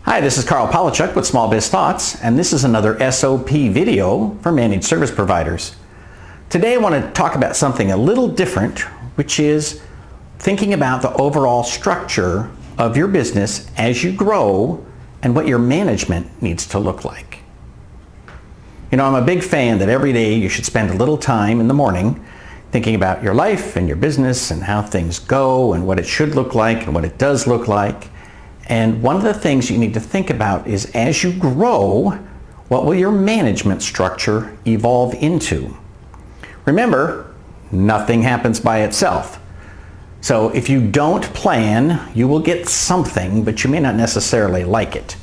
Hi, this is Carl Palachuk with Small Biz Thoughts, and this is another SOP video for managed service providers. Today I want to talk about something a little different, which is thinking about the overall structure of your business as you grow and what your management needs to look like. You know, I'm a big fan that every day you should spend a little time in the morning thinking about your life and your business and how things go and what it should look like and what it does look like. And one of the things you need to think about is as you grow, what will your management structure evolve into? Remember, nothing happens by itself. So if you don't plan, you will get something, but you may not necessarily like it.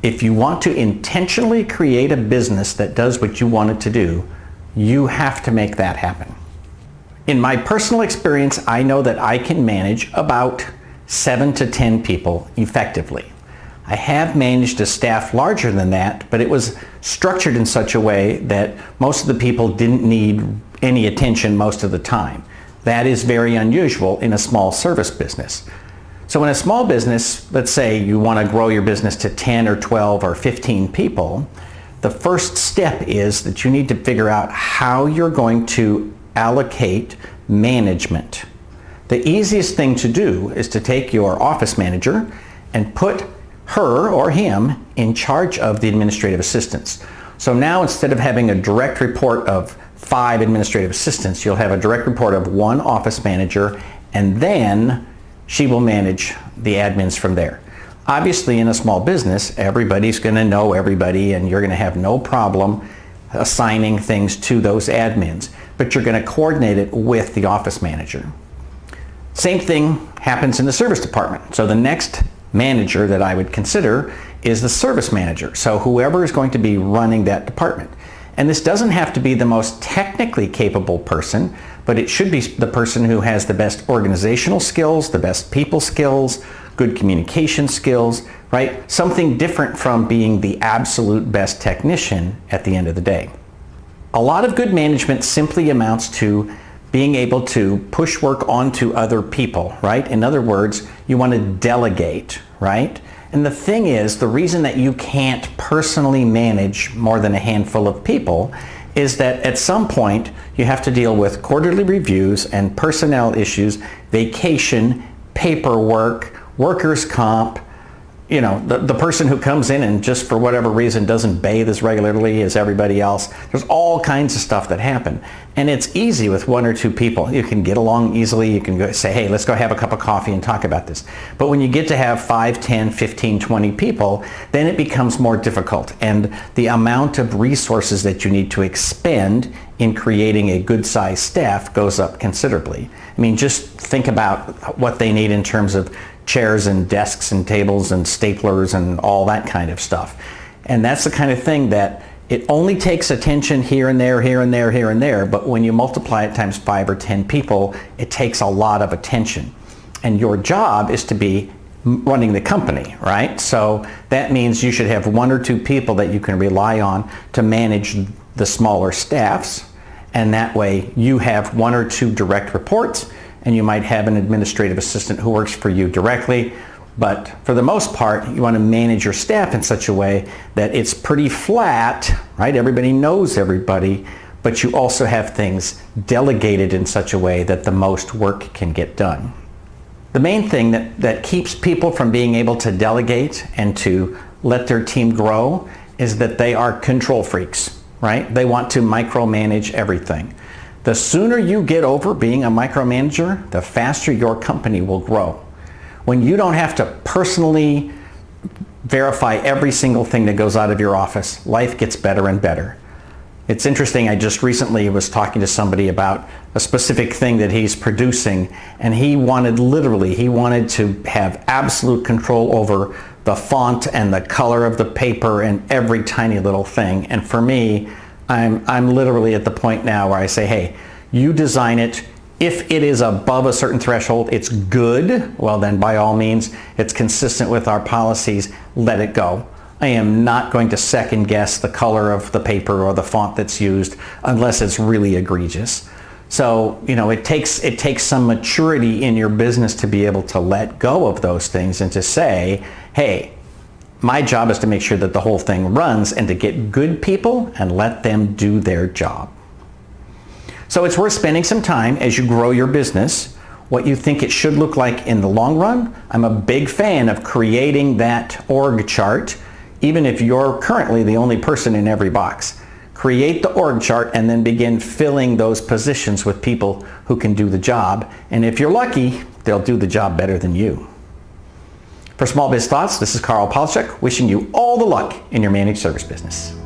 If you want to intentionally create a business that does what you want it to do, you have to make that happen. In my personal experience, I know that I can manage about 7 to 10 people effectively. I have managed a staff larger than that, but it was structured in such a way that most of the people didn't need any attention most of the time. That is very unusual in a small service business. So in a small business, let's say you want to grow your business to 10 or 12 or 15 people, the first step is that you need to figure out how you're going to allocate management. The easiest thing to do is to take your office manager and put her or him in charge of the administrative assistants. So now instead of having a direct report of 5 administrative assistants, you'll have a direct report of 1 office manager, and then she will manage the admins from there. Obviously, in a small business, everybody's going to know everybody, and you're going to have no problem assigning things to those admins, but you're going to coordinate it with the office manager. Same thing happens in the service department. So the next manager that I would consider is the service manager. So whoever is going to be running that department. And this doesn't have to be the most technically capable person, but it should be the person who has the best organizational skills, the best people skills, good communication skills, right? Something different from being the absolute best technician at the end of the day. A lot of good management simply amounts to being able to push work onto other people, right? In other words, you want to delegate, right? And the thing is, the reason that you can't personally manage more than a handful of people is that at some point you have to deal with quarterly reviews and personnel issues, vacation, paperwork, workers' comp. You know, the person who comes in and just for whatever reason doesn't bathe as regularly as everybody else. There's all kinds of stuff that happen. And it's easy with 1 or 2 people. You can get along easily. You can go say, hey, let's go have a cup of coffee and talk about this. But when you get to have 5, 10, 15, 20 people, then it becomes more difficult. And the amount of resources that you need to expend in creating a good-sized staff goes up considerably. I mean, just think about what they need in terms of chairs and desks and tables and staplers and all that kind of stuff. And that's the kind of thing that it only takes attention here and there, here and there, here and there, but when you multiply it times 5 or 10 people, it takes a lot of attention. And your job is to be running the company, right? So that means you should have 1 or 2 people that you can rely on to manage the smaller staffs, and that way you have 1 or 2 direct reports, and you might have an administrative assistant who works for you directly. But for the most part, you want to manage your staff in such a way that it's pretty flat, right? Everybody knows everybody, but you also have things delegated in such a way that the most work can get done. The main thing that keeps people from being able to delegate and to let their team grow is that they are control freaks, right? They want to micromanage everything. The sooner you get over being a micromanager, the faster your company will grow. When you don't have to personally verify every single thing that goes out of your office, life gets better and better. It's interesting, I just recently was talking to somebody about a specific thing that he's producing, and he wanted to have absolute control over the font and the color of the paper and every tiny little thing. And for me, I'm literally at the point now where I say, hey, you design it. If it is above a certain threshold, it's good. Well, then by all means, it's consistent with our policies. Let it go. I am not going to second guess the color of the paper or the font that's used unless it's really egregious. So, you know, it takes some maturity in your business to be able to let go of those things and to say, hey, My job is to make sure that the whole thing runs and to get good people and let them do their job. So it's worth spending some time as you grow your business, what you think it should look like in the long run. I'm a big fan of creating that org chart, even if you're currently the only person in every box. Create the org chart and then begin filling those positions with people who can do the job. And if you're lucky, they'll do the job better than you. For Small Biz Thoughts, this is Carl Palachuk wishing you all the luck in your managed service business.